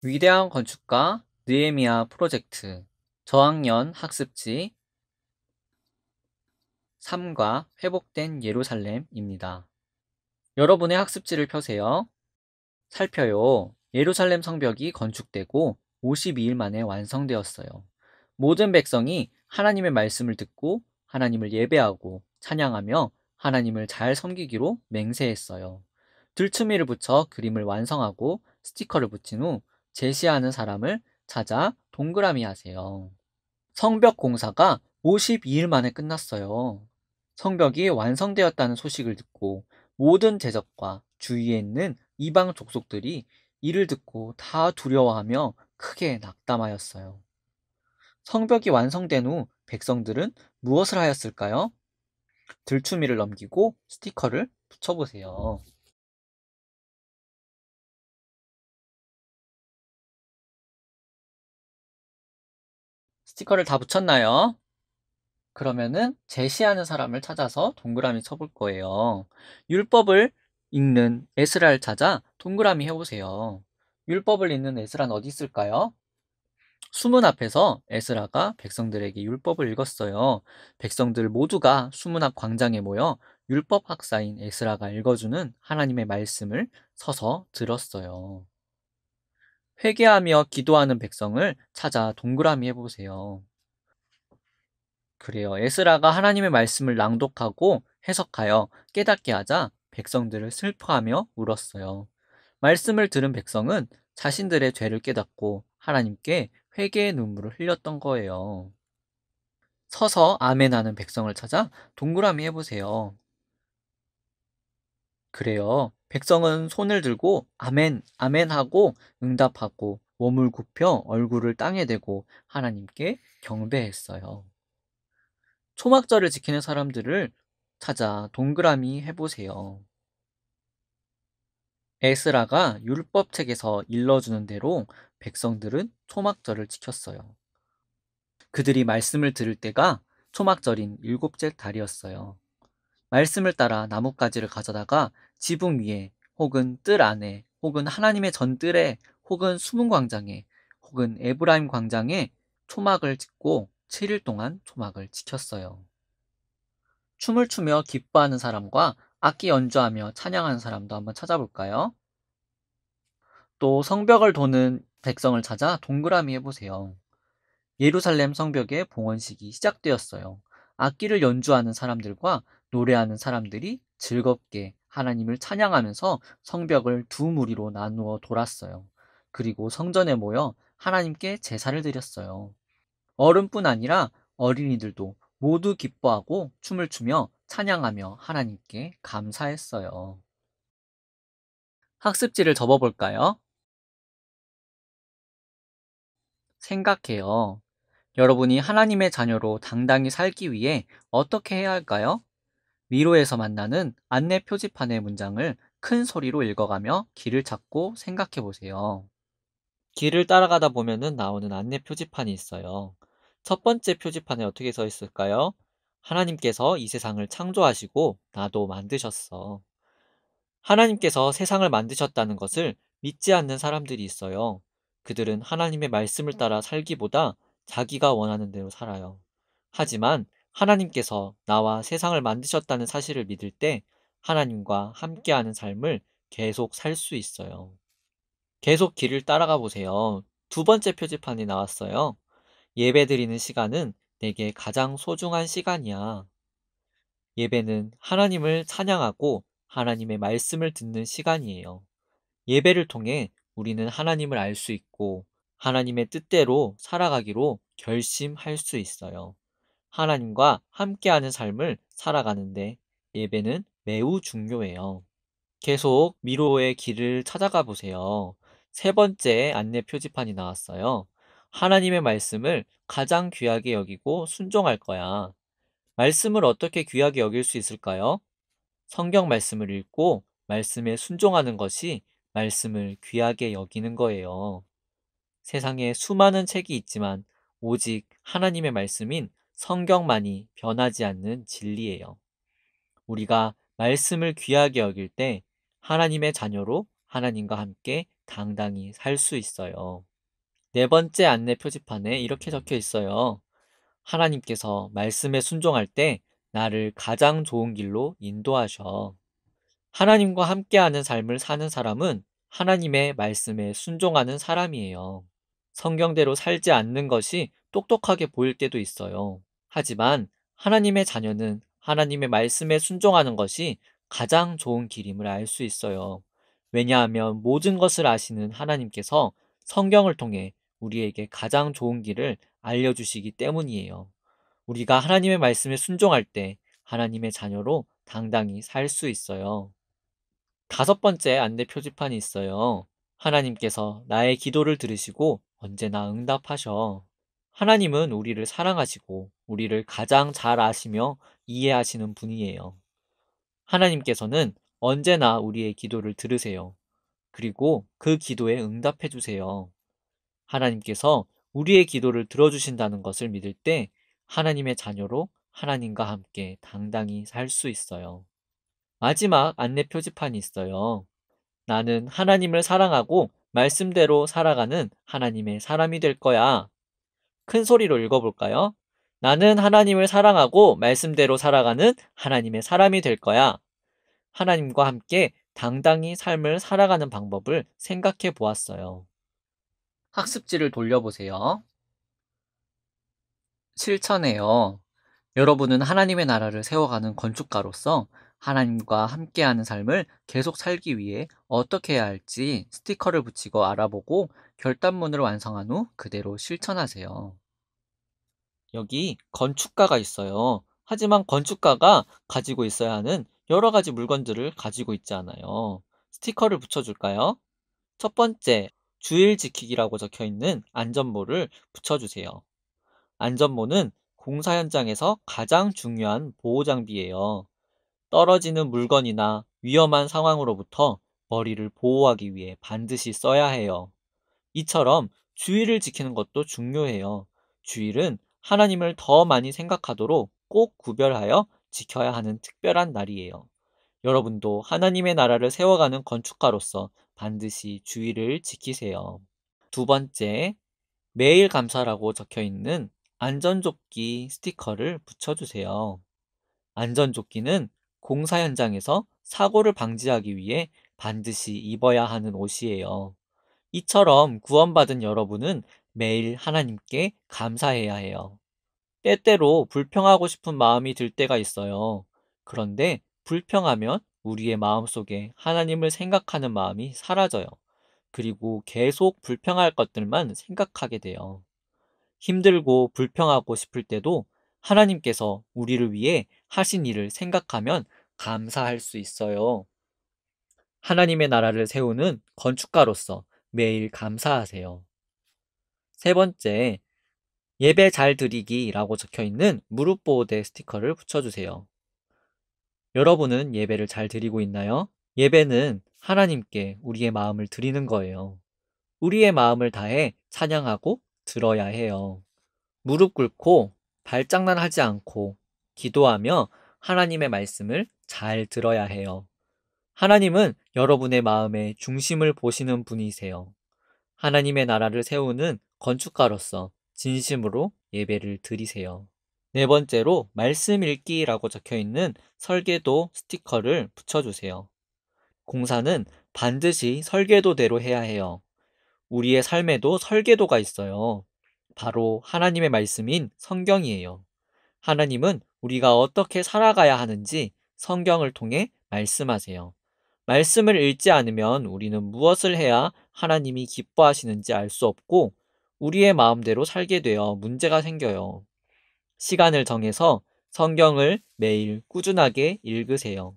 위대한 건축가 느헤미야 프로젝트 저학년 학습지 3과 회복된 예루살렘입니다. 여러분의 학습지를 펴세요. 살펴요. 예루살렘 성벽이 건축되고 52일 만에 완성되었어요. 모든 백성이 하나님의 말씀을 듣고 하나님을 예배하고 찬양하며 하나님을 잘 섬기기로 맹세했어요. 들투미를 붙여 그림을 완성하고 스티커를 붙인 후 제시하는 사람을 찾아 동그라미 하세요. 성벽 공사가 52일 만에 끝났어요. 성벽이 완성되었다는 소식을 듣고 모든 제적과 주위에 있는 이방 족속들이 이를 듣고 다 두려워하며 크게 낙담하였어요. 성벽이 완성된 후 백성들은 무엇을 하였을까요? 들추미를 넘기고 스티커를 붙여보세요. 스티커를 다 붙였나요? 그러면은 제시하는 사람을 찾아서 동그라미 쳐볼 거예요. 율법을 읽는 에스라를 찾아 동그라미 해보세요. 율법을 읽는 에스라는 어디 있을까요? 수문 앞에서 에스라가 백성들에게 율법을 읽었어요. 백성들 모두가 수문 앞 광장에 모여 율법 학사인 에스라가 읽어주는 하나님의 말씀을 서서 들었어요. 회개하며 기도하는 백성을 찾아 동그라미 해보세요. 그래요. 에스라가 하나님의 말씀을 낭독하고 해석하여 깨닫게 하자 백성들을 슬퍼하며 울었어요. 말씀을 들은 백성은 자신들의 죄를 깨닫고 하나님께 회개의 눈물을 흘렸던 거예요. 서서 아멘하는 백성을 찾아 동그라미 해보세요. 그래요. 백성은 손을 들고 아멘, 아멘 하고 응답하고 몸을 굽혀 얼굴을 땅에 대고 하나님께 경배했어요. 초막절을 지키는 사람들을 찾아 동그라미 해보세요. 에스라가 율법책에서 일러주는 대로 백성들은 초막절을 지켰어요. 그들이 말씀을 들을 때가 초막절인 일곱째 달이었어요. 말씀을 따라 나뭇가지를 가져다가 지붕 위에 혹은 뜰 안에 혹은 하나님의 전뜰에 혹은 수문 광장에 혹은 에브라임 광장에 초막을 짓고 7일 동안 초막을 지켰어요. 춤을 추며 기뻐하는 사람과 악기 연주하며 찬양하는 사람도 한번 찾아볼까요? 또 성벽을 도는 백성을 찾아 동그라미 해보세요. 예루살렘 성벽의 봉헌식이 시작되었어요. 악기를 연주하는 사람들과 노래하는 사람들이 즐겁게 하나님을 찬양하면서 성벽을 두 무리로 나누어 돌았어요. 그리고 성전에 모여 하나님께 제사를 드렸어요. 어른뿐 아니라 어린이들도 모두 기뻐하고 춤을 추며 찬양하며 하나님께 감사했어요. 학습지를 접어볼까요? 생각해요. 여러분이 하나님의 자녀로 당당히 살기 위해 어떻게 해야 할까요? 위로에서 만나는 안내 표지판의 문장을 큰 소리로 읽어가며 길을 찾고 생각해 보세요. 길을 따라가다 보면은 나오는 안내 표지판이 있어요. 첫 번째 표지판에 어떻게 써 있을까요? 하나님께서 이 세상을 창조하시고 나도 만드셨어. 하나님께서 세상을 만드셨다는 것을 믿지 않는 사람들이 있어요. 그들은 하나님의 말씀을 따라 살기보다 자기가 원하는 대로 살아요. 하지만 하나님께서 나와 세상을 만드셨다는 사실을 믿을 때 하나님과 함께하는 삶을 계속 살 수 있어요. 계속 길을 따라가 보세요. 두 번째 표지판이 나왔어요. 예배드리는 시간은 내게 가장 소중한 시간이야. 예배는 하나님을 찬양하고 하나님의 말씀을 듣는 시간이에요. 예배를 통해 우리는 하나님을 알 수 있고 하나님의 뜻대로 살아가기로 결심할 수 있어요. 하나님과 함께하는 삶을 살아가는데 예배는 매우 중요해요. 계속 미로의 길을 찾아가 보세요. 세 번째 안내 표지판이 나왔어요. 하나님의 말씀을 가장 귀하게 여기고 순종할 거야. 말씀을 어떻게 귀하게 여길 수 있을까요? 성경 말씀을 읽고 말씀에 순종하는 것이 말씀을 귀하게 여기는 거예요. 세상에 수많은 책이 있지만 오직 하나님의 말씀인 성경만이 변하지 않는 진리예요. 우리가 말씀을 귀하게 여길 때 하나님의 자녀로 하나님과 함께 당당히 살 수 있어요. 네 번째 안내 표지판에 이렇게 적혀 있어요. 하나님께서 말씀에 순종할 때 나를 가장 좋은 길로 인도하셔. 하나님과 함께하는 삶을 사는 사람은 하나님의 말씀에 순종하는 사람이에요. 성경대로 살지 않는 것이 똑똑하게 보일 때도 있어요. 하지만 하나님의 자녀는 하나님의 말씀에 순종하는 것이 가장 좋은 길임을 알 수 있어요. 왜냐하면 모든 것을 아시는 하나님께서 성경을 통해 우리에게 가장 좋은 길을 알려주시기 때문이에요. 우리가 하나님의 말씀에 순종할 때 하나님의 자녀로 당당히 살 수 있어요. 다섯 번째 안내 표지판이 있어요. 하나님께서 나의 기도를 들으시고 언제나 응답하셔. 하나님은 우리를 사랑하시고 우리를 가장 잘 아시며 이해하시는 분이에요. 하나님께서는 언제나 우리의 기도를 들으세요. 그리고 그 기도에 응답해 주세요. 하나님께서 우리의 기도를 들어주신다는 것을 믿을 때 하나님의 자녀로 하나님과 함께 당당히 살 수 있어요. 마지막 안내 표지판이 있어요. 나는 하나님을 사랑하고 말씀대로 살아가는 하나님의 사람이 될 거야. 큰 소리로 읽어볼까요? 나는 하나님을 사랑하고 말씀대로 살아가는 하나님의 사람이 될 거야. 하나님과 함께 당당히 삶을 살아가는 방법을 생각해 보았어요. 학습지를 돌려보세요. 실천해요. 여러분은 하나님의 나라를 세워가는 건축가로서 하나님과 함께하는 삶을 계속 살기 위해 어떻게 해야 할지 스티커를 붙이고 알아보고 결단문을 완성한 후 그대로 실천하세요. 여기 건축가가 있어요. 하지만 건축가가 가지고 있어야 하는 여러 가지 물건들을 가지고 있지 않아요. 스티커를 붙여줄까요? 첫 번째, 주의 지키기라고 적혀 있는 안전모를 붙여주세요. 안전모는 공사 현장에서 가장 중요한 보호 장비예요. 떨어지는 물건이나 위험한 상황으로부터 머리를 보호하기 위해 반드시 써야 해요. 이처럼 주의를 지키는 것도 중요해요. 주일은 하나님을 더 많이 생각하도록 꼭 구별하여 지켜야 하는 특별한 날이에요. 여러분도 하나님의 나라를 세워가는 건축가로서 반드시 주의를 지키세요. 두 번째, 매일 감사라고 적혀 있는 안전조끼 스티커를 붙여주세요. 안전조끼는 공사 현장에서 사고를 방지하기 위해 반드시 입어야 하는 옷이에요. 이처럼 구원받은 여러분은 매일 하나님께 감사해야 해요. 때때로 불평하고 싶은 마음이 들 때가 있어요. 그런데 불평하면 우리의 마음속에 하나님을 생각하는 마음이 사라져요. 그리고 계속 불평할 것들만 생각하게 돼요. 힘들고 불평하고 싶을 때도 하나님께서 우리를 위해 하신 일을 생각하면 감사할 수 있어요. 하나님의 나라를 세우는 건축가로서 매일 감사하세요. 세 번째, 예배 잘 드리기라고 적혀 있는 무릎 보호대 스티커를 붙여주세요. 여러분은 예배를 잘 드리고 있나요? 예배는 하나님께 우리의 마음을 드리는 거예요. 우리의 마음을 다해 찬양하고 들어야 해요. 무릎 꿇고 발장난하지 않고 기도하며 하나님의 말씀을 잘 들어야 해요. 하나님은 여러분의 마음의 중심을 보시는 분이세요. 하나님의 나라를 세우는 건축가로서 진심으로 예배를 드리세요. 네 번째로 말씀 읽기라고 적혀 있는 설계도 스티커를 붙여주세요. 공사는 반드시 설계도대로 해야 해요. 우리의 삶에도 설계도가 있어요. 바로 하나님의 말씀인 성경이에요. 하나님은 우리가 어떻게 살아가야 하는지 성경을 통해 말씀하세요. 말씀을 읽지 않으면 우리는 무엇을 해야 하나님이 기뻐하시는지 알 수 없고 우리의 마음대로 살게 되어 문제가 생겨요. 시간을 정해서 성경을 매일 꾸준하게 읽으세요.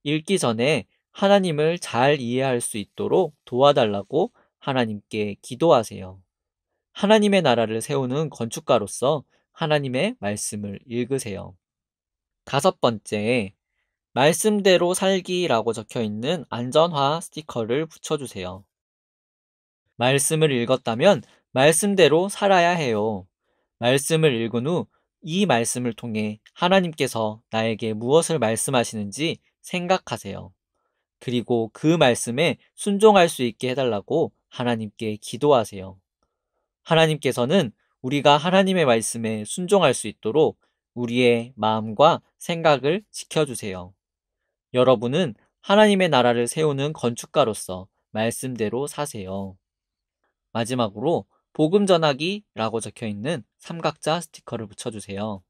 읽기 전에 하나님을 잘 이해할 수 있도록 도와달라고 하나님께 기도하세요. 하나님의 나라를 세우는 건축가로서 하나님의 말씀을 읽으세요. 다섯 번째, 말씀대로 살기라고 적혀 있는 안전화 스티커를 붙여주세요. 말씀을 읽었다면 말씀대로 살아야 해요. 말씀을 읽은 후 이 말씀을 통해 하나님께서 나에게 무엇을 말씀하시는지 생각하세요. 그리고 그 말씀에 순종할 수 있게 해달라고 하나님께 기도하세요. 하나님께서는 우리가 하나님의 말씀에 순종할 수 있도록 우리의 마음과 생각을 지켜주세요. 여러분은 하나님의 나라를 세우는 건축가로서 말씀대로 사세요. 마지막으로 복음 전하기라고 적혀 있는 삼각자 스티커를 붙여주세요.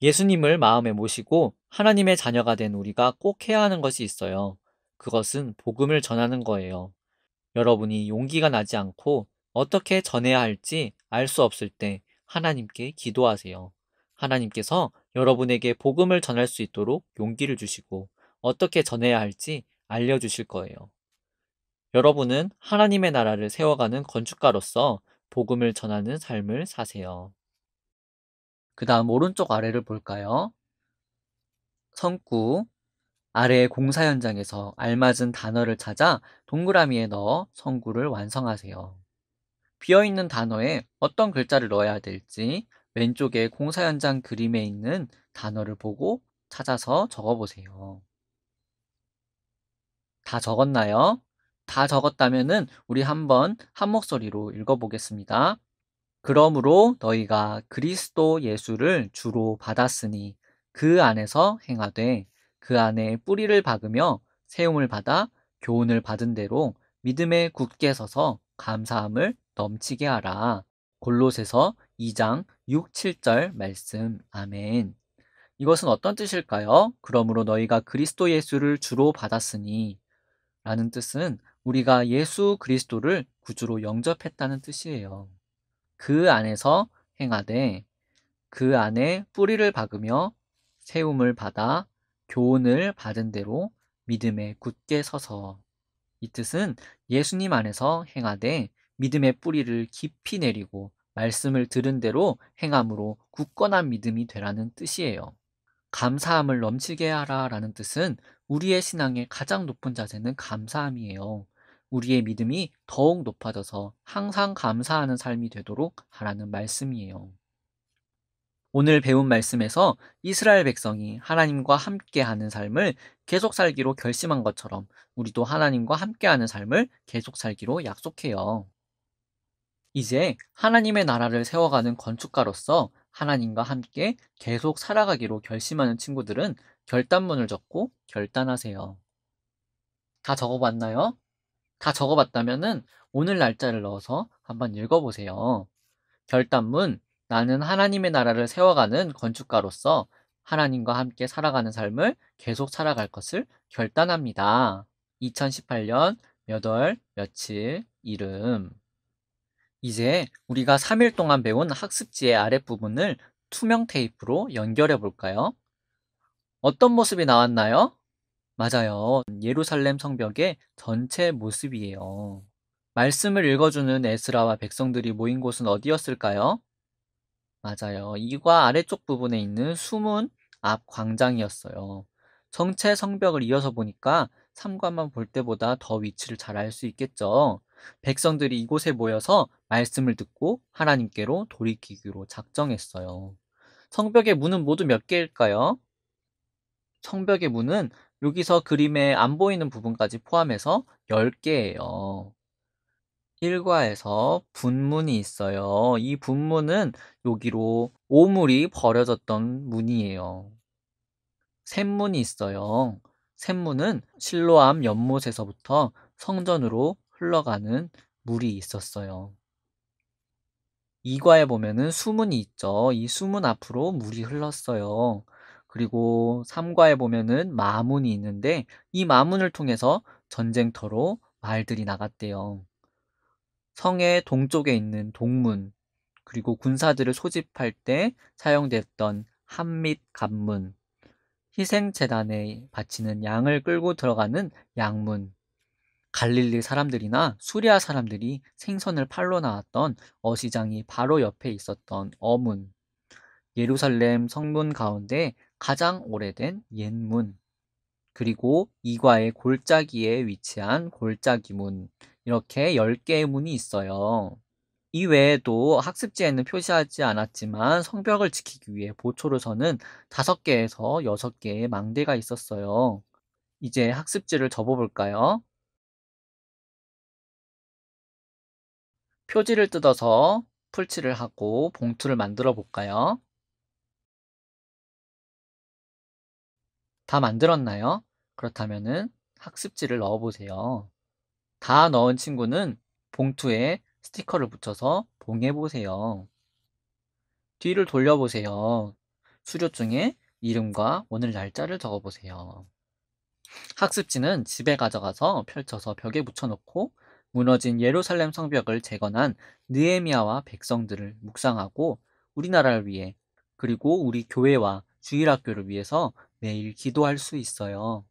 예수님을 마음에 모시고 하나님의 자녀가 된 우리가 꼭 해야 하는 것이 있어요. 그것은 복음을 전하는 거예요. 여러분이 용기가 나지 않고 어떻게 전해야 할지 알 수 없을 때 하나님께 기도하세요. 하나님께서 여러분에게 복음을 전할 수 있도록 용기를 주시고 어떻게 전해야 할지 알려주실 거예요. 여러분은 하나님의 나라를 세워가는 건축가로서 복음을 전하는 삶을 사세요. 그 다음 오른쪽 아래를 볼까요? 성구 아래의 공사 현장에서 알맞은 단어를 찾아 동그라미에 넣어 성구를 완성하세요. 비어있는 단어에 어떤 글자를 넣어야 될지 왼쪽에 공사 현장 그림에 있는 단어를 보고 찾아서 적어보세요. 다 적었나요? 다 적었다면은 우리 한번 한 목소리로 읽어보겠습니다. 그러므로 너희가 그리스도 예수를 주로 받았으니 그 안에서 행하되 그 안에 뿌리를 박으며 세움을 받아 교훈을 받은 대로 믿음에 굳게 서서 감사함을 넘치게 하라. 골로새서 2장 6, 7절 말씀. 아멘. 이것은 어떤 뜻일까요? 그러므로 너희가 그리스도 예수를 주로 받았으니 라는 뜻은 우리가 예수 그리스도를 구주로 영접했다는 뜻이에요. 그 안에서 행하되 그 안에 뿌리를 박으며 세움을 받아 교훈을 받은 대로 믿음에 굳게 서서 이 뜻은 예수님 안에서 행하되 믿음의 뿌리를 깊이 내리고 말씀을 들은 대로 행함으로 굳건한 믿음이 되라는 뜻이에요. 감사함을 넘치게 하라 라는 뜻은 우리의 신앙의 가장 높은 자세는 감사함이에요. 우리의 믿음이 더욱 높아져서 항상 감사하는 삶이 되도록 하라는 말씀이에요. 오늘 배운 말씀에서 이스라엘 백성이 하나님과 함께하는 삶을 계속 살기로 결심한 것처럼 우리도 하나님과 함께하는 삶을 계속 살기로 약속해요. 이제 하나님의 나라를 세워가는 건축가로서 하나님과 함께 계속 살아가기로 결심하는 친구들은 결단문을 적고 결단하세요. 다 적어봤나요? 다 적어봤다면은 오늘 날짜를 넣어서 한번 읽어보세요. 결단문, 나는 하나님의 나라를 세워가는 건축가로서 하나님과 함께 살아가는 삶을 계속 살아갈 것을 결단합니다. 2018년 몇 월, 며칠, 이름. 이제 우리가 3일 동안 배운 학습지의 아랫부분을 투명 테이프로 연결해 볼까요? 어떤 모습이 나왔나요? 맞아요. 예루살렘 성벽의 전체 모습이에요. 말씀을 읽어주는 에스라와 백성들이 모인 곳은 어디였을까요? 맞아요. 이과 아래쪽 부분에 있는 수문 앞 광장이었어요. 전체 성벽을 이어서 보니까 삼관만 볼 때보다 더 위치를 잘 알 수 있겠죠. 백성들이 이곳에 모여서 말씀을 듣고 하나님께로 돌이키기로 작정했어요. 성벽의 문은 모두 몇 개일까요? 성벽의 문은 여기서 그림에 안 보이는 부분까지 포함해서 10개예요. 1과에서 분문이 있어요. 이 분문은 여기로 오물이 버려졌던 문이에요. 샘문이 있어요. 샘문은 실로암 연못에서부터 성전으로 흘러가는 물이 있었어요. 2과에 보면은 수문이 있죠. 이 수문 앞으로 물이 흘렀어요. 그리고 3과에 보면은 마문이 있는데 이 마문을 통해서 전쟁터로 말들이 나갔대요. 성의 동쪽에 있는 동문, 그리고 군사들을 소집할 때 사용됐던 함 및 갑문, 희생재단에 바치는 양을 끌고 들어가는 양문, 갈릴리 사람들이나 수리아 사람들이 생선을 팔러 나왔던 어시장이 바로 옆에 있었던 어문, 예루살렘 성문 가운데 가장 오래된 옛문, 그리고 이과의 골짜기에 위치한 골짜기문, 이렇게 10개의 문이 있어요. 이외에도 학습지에는 표시하지 않았지만 성벽을 지키기 위해 보초를 서는 5개에서 6개의 망대가 있었어요. 이제 학습지를 접어볼까요? 표지를 뜯어서 풀칠을 하고 봉투를 만들어 볼까요? 다 만들었나요? 그렇다면은 학습지를 넣어 보세요. 다 넣은 친구는 봉투에 스티커를 붙여서 봉해 보세요. 뒤를 돌려보세요. 수료증에 이름과 오늘 날짜를 적어 보세요. 학습지는 집에 가져가서 펼쳐서 벽에 붙여놓고 무너진 예루살렘 성벽을 재건한 느헤미야와 백성들을 묵상하고 우리나라를 위해 그리고 우리 교회와 주일학교를 위해서 매일 기도할 수 있어요.